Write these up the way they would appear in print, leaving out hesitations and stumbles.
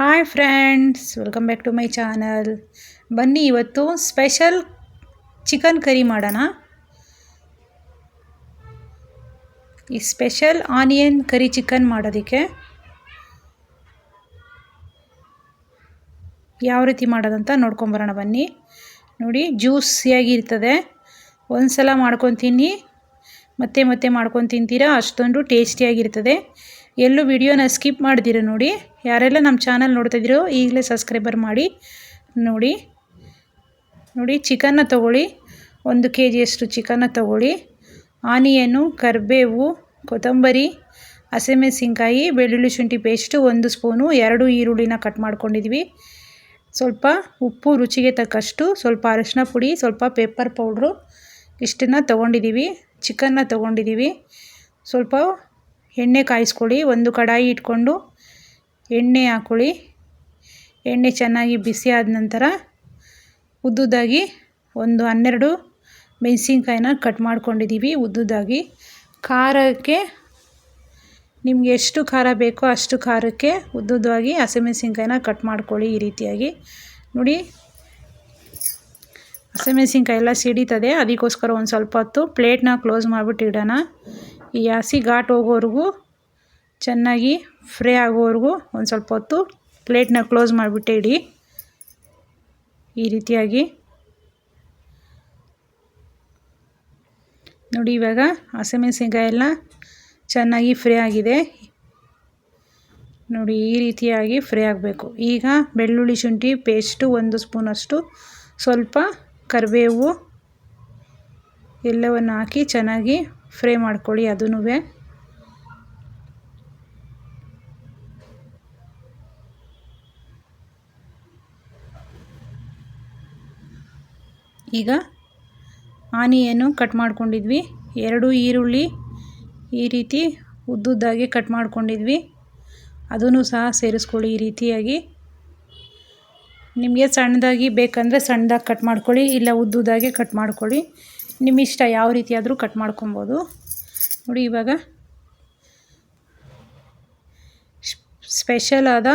Hi friends, welcome back to my channel. ಬನ್ನಿ ಇವತ್ತು special chicken curry ಮಾಡೋಣ. ಈ ಸ್ಪೆಷಲ್ ಆನಿಯನ್ ಕರಿ ಚಿಕನ್ ಮಾಡೋದಕ್ಕೆ ಯಾವ ರೀತಿ ಮಾಡೋದಂತ ನೋಡ್ಕೊಂಬರೋಣ ಬನ್ನಿ. ನೋಡಿ, ಜ್ಯೂಸಿಯಾಗಿರ್ತದೆ. ಒಂದು ಸಲ ಮಾಡ್ಕೊಂಡು ತಿನ್ನಿ, ಮತ್ತೆ ಮಾಡ್ಕೊಂಡು ತಿಂತೀರಾ, ಅಷ್ಟೊಂದು ಟೇಸ್ಟಿಯಾಗಿರ್ತದೆ. ಎಲ್ಲೂ ವಿಡಿಯೋನ ಸ್ಕಿಪ್ ಮಾಡಿದಿರ ನೋಡಿ. ಯಾರೆಲ್ಲ ನಮ್ಮ ಚಾನಲ್ ನೋಡ್ತಾಯಿದ್ದೀರೋ ಈಗಲೇ ಸಬ್ಸ್ಕ್ರೈಬರ್ ಮಾಡಿ. ನೋಡಿ ಚಿಕನ್ನ ತೊಗೊಳ್ಳಿ, 1 kg ಚಿಕನ್ನ ತೊಗೊಳ್ಳಿ. ಆನಿಯನ್ನು, ಕರಿಬೇವು, ಕೊತ್ತಂಬರಿ, ಹಸಿಮೆಣಸಿನ್ಕಾಯಿ, ಬೆಳ್ಳುಳ್ಳಿ ಶುಂಠಿ ಪೇಸ್ಟು 1 ಸ್ಪೂನು, 2 ಈರುಳ್ಳಿನ ಕಟ್ ಮಾಡ್ಕೊಂಡಿದ್ವಿ. ಸ್ವಲ್ಪ ಉಪ್ಪು ರುಚಿಗೆ ತಕ್ಕಷ್ಟು, ಸ್ವಲ್ಪ ಅರಿಶಿನ ಪುಡಿ, ಸ್ವಲ್ಪ ಪೆಪ್ಪರ್ ಪೌಡ್ರು, ಇಷ್ಟನ್ನು ತೊಗೊಂಡಿದ್ದೀವಿ. ಚಿಕನ್ನ ತೊಗೊಂಡಿದ್ದೀವಿ. ಸ್ವಲ್ಪ ಎಣ್ಣೆ ಕಾಯಿಸ್ಕೊಳ್ಳಿ. ಒಂದು ಕಡಾಯಿ ಇಟ್ಕೊಂಡು ಎಣ್ಣೆ ಹಾಕ್ಕೊಳ್ಳಿ. ಎಣ್ಣೆ ಚೆನ್ನಾಗಿ ಬಿಸಿ ಆದ ನಂತರ ಉದ್ದುದಾಗಿ ಒಂದು 12 ಮೆಣಸಿನ್ಕಾಯಿನ ಕಟ್ ಮಾಡ್ಕೊಂಡಿದ್ದೀವಿ ಉದ್ದುದಾಗಿ. ಖಾರಕ್ಕೆ ನಿಮಗೆ ಎಷ್ಟು ಖಾರ ಬೇಕೋ ಅಷ್ಟು ಖಾರಕ್ಕೆ ಉದ್ದುದಾಗಿ ಹಸಿಮೆಣಸಿನ್ಕಾಯಿನ ಕಟ್ ಮಾಡ್ಕೊಳ್ಳಿ. ಈ ರೀತಿಯಾಗಿ ನೋಡಿ, ಹಸಿಮೆಣಸಿನ್ಕಾಯಿ ಎಲ್ಲ ಸಿಡಿತದೆ, ಅದಕ್ಕೋಸ್ಕರ ಒಂದು ಸ್ವಲ್ಪ ಹೊತ್ತು ಪ್ಲೇಟ್ನ ಕ್ಲೋಸ್ ಮಾಡಿಬಿಟ್ಟು ಇಡೋಣ. ಈ ಹಸಿ ಘಾಟ್ ಹೋಗೋವರೆಗೂ, ಚೆನ್ನಾಗಿ ಫ್ರೈ ಆಗೋವರೆಗೂ ಒಂದು ಸ್ವಲ್ಪ ಹೊತ್ತು ಪ್ಲೇಟ್ನ ಕ್ಲೋಸ್ ಮಾಡಿಬಿಟ್ಟೆ ಇಡಿ. ಈ ರೀತಿಯಾಗಿ ನೋಡಿ, ಇವಾಗ ಹಸಿಮೆಣಸಿನ್ಕಾಯಿ ಎಲ್ಲ ಚೆನ್ನಾಗಿ ಫ್ರೈ ಆಗಿದೆ ನೋಡಿ. ಈ ರೀತಿಯಾಗಿ ಫ್ರೈ ಆಗಬೇಕು. ಈಗ ಬೆಳ್ಳುಳ್ಳಿ ಶುಂಠಿ ಪೇಸ್ಟು 1 ಸ್ಪೂನಷ್ಟು, ಸ್ವಲ್ಪ ಕರಿಬೇವು ಎಲ್ಲವನ್ನು ಹಾಕಿ ಚೆನ್ನಾಗಿ ಫ್ರೈ ಮಾಡ್ಕೊಳ್ಳಿ. ಅದನ್ನೂ ಈಗ ಆನಿಯನ್ನು ಕಟ್ ಮಾಡ್ಕೊಂಡಿದ್ವಿ, 2 ಈರುಳ್ಳಿ ಈ ರೀತಿ ಉದ್ದುದ್ದಾಗಿ ಕಟ್ ಮಾಡ್ಕೊಂಡಿದ್ವಿ, ಅದನ್ನು ಸಹ ಸೇರಿಸ್ಕೊಳ್ಳಿ. ಈ ರೀತಿಯಾಗಿ ನಿಮಗೆ ಸಣ್ಣದಾಗಿ ಬೇಕಂದರೆ ಸಣ್ಣದಾಗಿ ಕಟ್ ಮಾಡ್ಕೊಳ್ಳಿ, ಇಲ್ಲ ಉದ್ದುದಾಗಿ ಕಟ್ ಮಾಡ್ಕೊಳ್ಳಿ. ನಿಮ್ಮ ಇಷ್ಟ, ಯಾವ ರೀತಿ ಆದರೂ ಕಟ್ ಮಾಡ್ಕೊಬೋದು. ನೋಡಿ, ಇವಾಗ ಸ್ಪೆಷಲ್ ಆದ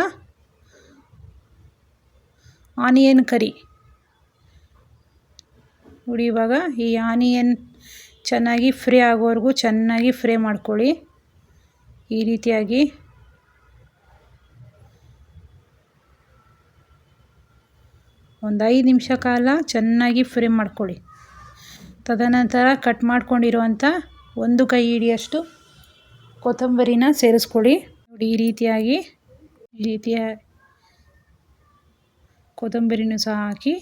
ಆನಿಯನ್ ಕರಿ ನೋಡಿ. ಇವಾಗ ಈ ಆನಿಯನ್ ಚೆನ್ನಾಗಿ ಫ್ರೈ ಆಗೋವರೆಗೂ ಚೆನ್ನಾಗಿ ಫ್ರೈ ಮಾಡ್ಕೊಳ್ಳಿ. ಈ ರೀತಿಯಾಗಿ ಒಂದು 5 ನಿಮಿಷ ಕಾಲ ಚೆನ್ನಾಗಿ ಫ್ರೈ ಮಾಡ್ಕೊಳ್ಳಿ. ತದನಂತರ ಕಟ್ ಮಾಡ್ಕೊಂಡಿರುವಂಥ 1 ಕೈ ಹಿಡಿಯಷ್ಟು ಕೊತ್ತಂಬರಿನ ಸೇರಿಸ್ಕೊಳ್ಳಿ. ನೋಡಿ, ಈ ರೀತಿಯ ಕೊತ್ತಂಬರಿನೂ ಸಹ ಹಾಕಿ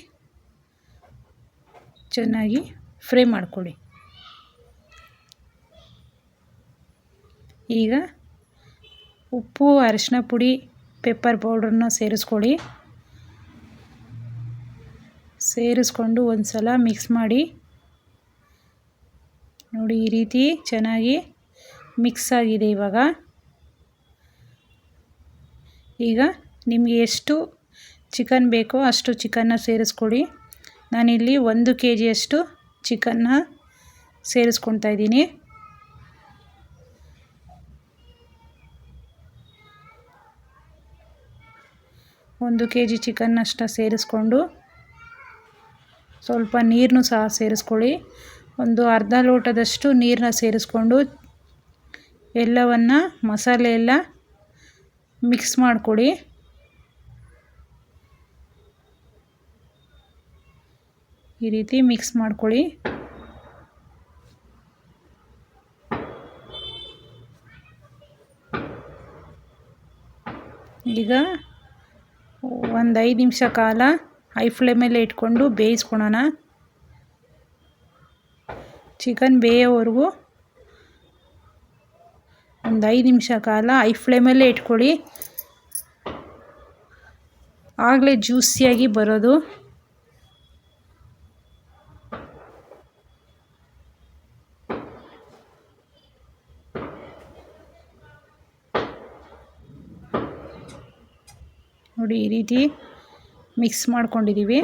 ಚೆನ್ನಾಗಿ ಫ್ರೈ ಮಾಡ್ಕೊಳ್ಳಿ. ಈಗ ಉಪ್ಪು, ಅರಿಶಿನ ಪುಡಿ, ಪೆಪ್ಪರ್ ಪೌಡ್ರನ್ನ ಸೇರಿಸ್ಕೊಂಡು ಒಂದು ಸಲ ಮಿಕ್ಸ್ ಮಾಡಿ. ನೋಡಿ, ಈ ರೀತಿ ಚೆನ್ನಾಗಿ ಮಿಕ್ಸ್ ಆಗಿದೆ. ಈಗ ನಿಮಗೆ ಎಷ್ಟು ಚಿಕನ್ ಬೇಕೋ ಅಷ್ಟು ಚಿಕನ್ನ ಸೇರಿಸ್ಕೊಳ್ಳಿ. ನಾನಿಲ್ಲಿ 1 kg ಚಿಕನ್ನ ಸೇರಿಸ್ಕೊಳ್ತಾ ಇದ್ದೀನಿ. ಒಂದು kg ಚಿಕನ್ನಷ್ಟು ಸೇರಿಸ್ಕೊಂಡು ಸ್ವಲ್ಪ ನೀರನ್ನು ಸಹ ಸೇರಿಸ್ಕೊಳ್ಳಿ. ಒಂದು ಅರ್ಧ ಲೋಟದಷ್ಟು ನೀರನ್ನ ಸೇರಿಸ್ಕೊಂಡು ಎಲ್ಲವನ್ನು ಮಸಾಲೆ ಎಲ್ಲ ಮಿಕ್ಸ್ ಮಾಡ್ಕೊಳ್ಳಿ. ಈ ರೀತಿ ಮಿಕ್ಸ್ ಮಾಡ್ಕೊಳ್ಳಿ. ಈಗ ಒಂದು 5 ನಿಮಿಷ ಕಾಲ ಹೈ ಫ್ಲೇಮಲ್ಲೇ ಇಟ್ಕೊಂಡು ಬೇಯಿಸ್ಕೊಳ್ಳೋಣ. ಚಿಕನ್ ಬೇಯೋವರೆಗೂ ಒಂದು 5 ನಿಮಿಷ ಕಾಲ ಹೈ ಫ್ಲೇಮಲ್ಲೇ ಇಟ್ಕೊಳ್ಳಿ, ಆಗಲೇ ಜ್ಯೂಸಿಯಾಗಿ ಬರೋದು. ನೋಡಿ, ಈ ರೀತಿ ಮಿಕ್ಸ್ ಮಾಡ್ಕೊಂಡಿದ್ದೀವಿ.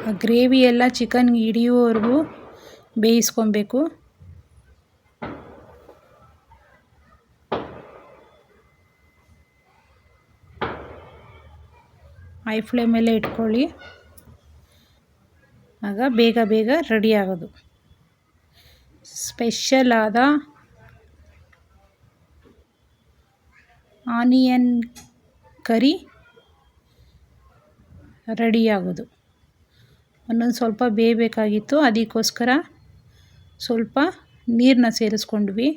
ಆ ಗ್ರೇವಿ ಎಲ್ಲ ಚಿಕನ್ಗೆ ಹಿಡಿಯುವವರೆಗೂ ಬೇಯಿಸ್ಕೊಬೇಕು. ಹೈ ಫ್ಲೇಮಲ್ಲೇ ಇಟ್ಕೊಳ್ಳಿ, ಆಗ ಬೇಗ ಬೇಗ ರೆಡಿ ಆಗೋದು. ಸ್ಪೆಷಲ್ ಆದ ಆನಿಯನ್ ಕರಿ ರೆಡಿ ಆಗೋದು. ಒಂದೊಂದು ಸ್ವಲ್ಪ ಬೇಯಬೇಕಾಗಿತ್ತು, ಅದಕ್ಕೋಸ್ಕರ ಸ್ವಲ್ಪ ನೀರನ್ನ ಸೇರಿಸ್ಕೊಂಡ್ವಿ.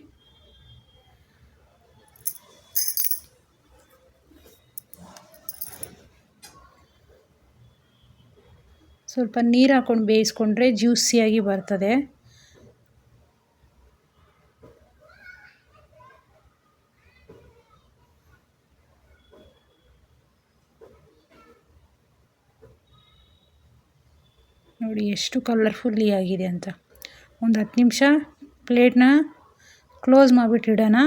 ಸ್ವಲ್ಪ ನೀರು ಹಾಕ್ಕೊಂಡು ಬೇಯಿಸ್ಕೊಂಡ್ರೆ ಜ್ಯೂಸಿಯಾಗಿ ಬರ್ತದೆ. ನೋಡಿ ಎಷ್ಟು ಕಲರ್ಫುಲ್ಲಿ ಆಗಿದೆ ಅಂತ. ಒಂದು 10 ನಿಮಿಷ ಪ್ಲೇಟ್ನ ಕ್ಲೋಸ್ ಮಾಡಿಬಿಟ್ಟಿಡೋಣ,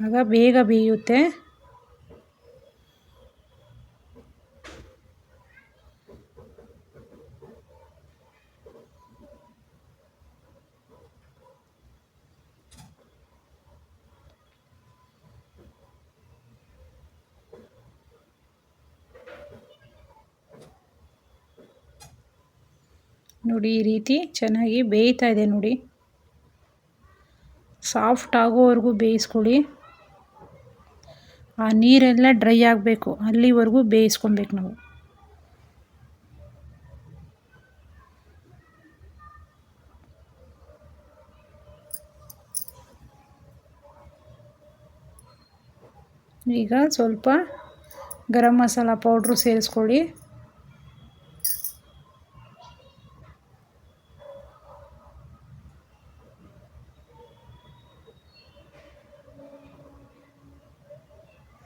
ಆಗ ಬೇಗ ಬೇಯುತ್ತೆ. ನೋಡಿ ಈ ರೀತಿ ಚೆನ್ನಾಗಿ ಬೇಯ್ತಾ ಇದೆ ನೋಡಿ. ಸಾಫ್ಟ್ ಆಗೋವರೆಗೂ ಬೇಯಿಸ್ಕೊಳ್ಳಿ. ಆ ನೀರೆಲ್ಲ ಡ್ರೈ ಆಗಬೇಕು, ಅಲ್ಲಿವರೆಗೂ ಬೇಯಿಸ್ಕೊಬೇಕು ನಾವು. ಈಗ ಸ್ವಲ್ಪ ಗರಂ ಮಸಾಲ ಪೌಡ್ರು ಸೇರಿಸ್ಕೊಳ್ಳಿ.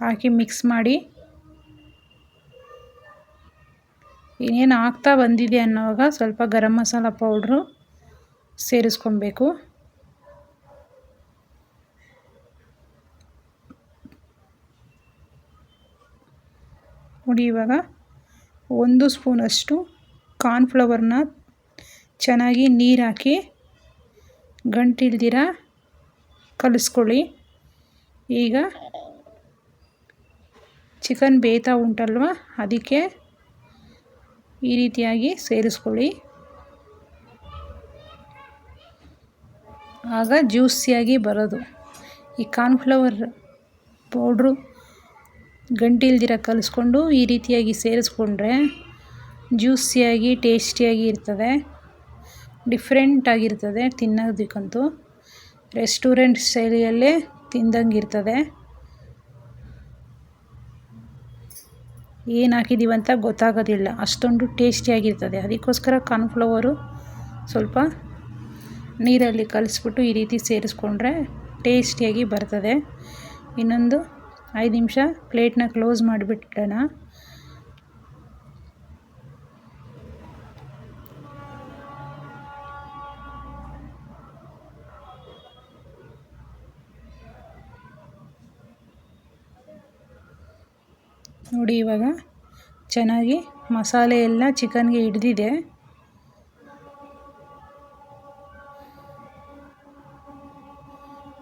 ಹಾಕಿ ಮಿಕ್ಸ್ ಮಾಡಿ. ಇನ್ನೇನು ಆಗ್ತಾ ಬಂದಿದೆ ಅನ್ನೋವಾಗ ಸ್ವಲ್ಪ ಗರಂ ಮಸಾಲ ಪೌಡ್ರು ಸೇರಿಸ್ಕೊಬೇಕು. ನೋಡಿ ಇವಾಗ 1 ಸ್ಪೂನಷ್ಟು ಕಾರ್ನ್ಫ್ಲವರ್ನ ಚೆನ್ನಾಗಿ ನೀರು ಹಾಕಿ ಗಂಟಿಲ್ದಿರ ಕಲಿಸ್ಕೊಳ್ಳಿ. ಈಗ ಚಿಕನ್ ಬೇಯ್ತಾ ಉಂಟಲ್ವ, ಅದಕ್ಕೆ ಈ ರೀತಿಯಾಗಿ ಸೇರಿಸ್ಕೊಳ್ಳಿ. ಆಗ ಜ್ಯೂಸಿಯಾಗಿ ಬರೋದು. ಈ ಕಾರ್ನ್ಫ್ಲವರ್ ಪೌಡ್ರು ಗಂಟಿಲ್ದಿರ ಕಲಿಸ್ಕೊಂಡು ಈ ರೀತಿಯಾಗಿ ಸೇರಿಸ್ಕೊಂಡ್ರೆ ಜ್ಯೂಸಿಯಾಗಿ ಟೇಸ್ಟಿಯಾಗಿ ಇರ್ತದೆ, ಡಿಫ್ರೆಂಟಾಗಿರ್ತದೆ ತಿನ್ನೋದಕ್ಕಂತೂ. ರೆಸ್ಟೋರೆಂಟ್ ಸ್ಟೈಲಿಯಲ್ಲೇ ತಿಂದಂಗಿರ್ತದೆ. ಏನು ಹಾಕಿದ್ದೀವಂತ ಗೊತ್ತಾಗೋದಿಲ್ಲ, ಅಷ್ಟೊಂದು ಟೇಸ್ಟಿಯಾಗಿರ್ತದೆ. ಅದಕ್ಕೋಸ್ಕರ ಕಾರ್ನ್ಫ್ಲವರು ಸ್ವಲ್ಪ ನೀರಲ್ಲಿ ಕಲಿಸ್ಬಿಟ್ಟು ಈ ರೀತಿ ಸೇರಿಸ್ಕೊಂಡ್ರೆ ಟೇಸ್ಟಿಯಾಗಿ ಬರ್ತದೆ. ಇನ್ನೊಂದು 5 ನಿಮಿಷ ಪ್ಲೇಟ್ನ ಕ್ಲೋಸ್ ಮಾಡಿಬಿಡೋಣ. ನೋಡಿ ಇವಾಗ ಚೆನ್ನಾಗಿ ಮಸಾಲೆ ಎಲ್ಲ ಚಿಕನ್ಗೆ ಹಿಡಿದಿದೆ.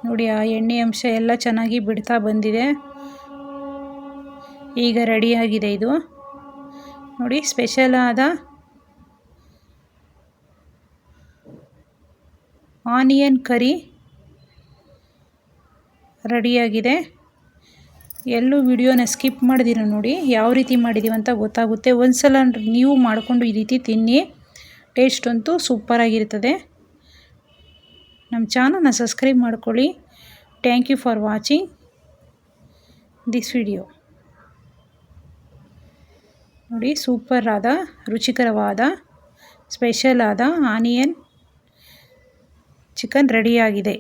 ನೋಡಿ ಆ ಎಣ್ಣೆ ಅಂಶ ಎಲ್ಲ ಚೆನ್ನಾಗಿ ಬಿಡ್ತಾ ಬಂದಿದೆ. ಈಗ ರೆಡಿಯಾಗಿದೆ ಇದು. ನೋಡಿ ಸ್ಪೆಷಲ್ ಆದ ಆನಿಯನ್ ಕರಿ ರೆಡಿಯಾಗಿದೆ. ಎಲ್ಲೂ ವಿಡಿಯೋನ ಸ್ಕಿಪ್ ಮಾಡಿದಿರ ನೋಡಿ, ಯಾವ ರೀತಿ ಮಾಡಿದ್ದೀವಿ ಅಂತ ಗೊತ್ತಾಗುತ್ತೆ. ಒಂದ್ಸಲ ನೀವು ಮಾಡಿಕೊಂಡು ಈ ರೀತಿ ತಿನ್ನಿ, ಟೇಸ್ಟ್ ಅಂತೂ ಸೂಪರಾಗಿರ್ತದೆ. ನಮ್ಮ ಚಾನಲ್ನ ಸಬ್ಸ್ಕ್ರೈಬ್ ಮಾಡ್ಕೊಳ್ಳಿ. Thank you for watching this video. ನೋಡಿ ಸೂಪರ್ ಆದ ರುಚಿಕರವಾದ ಸ್ಪೆಷಲ್ ಆದ ಆನಿಯನ್ ಚಿಕನ್ ರೆಡಿಯಾಗಿದೆ.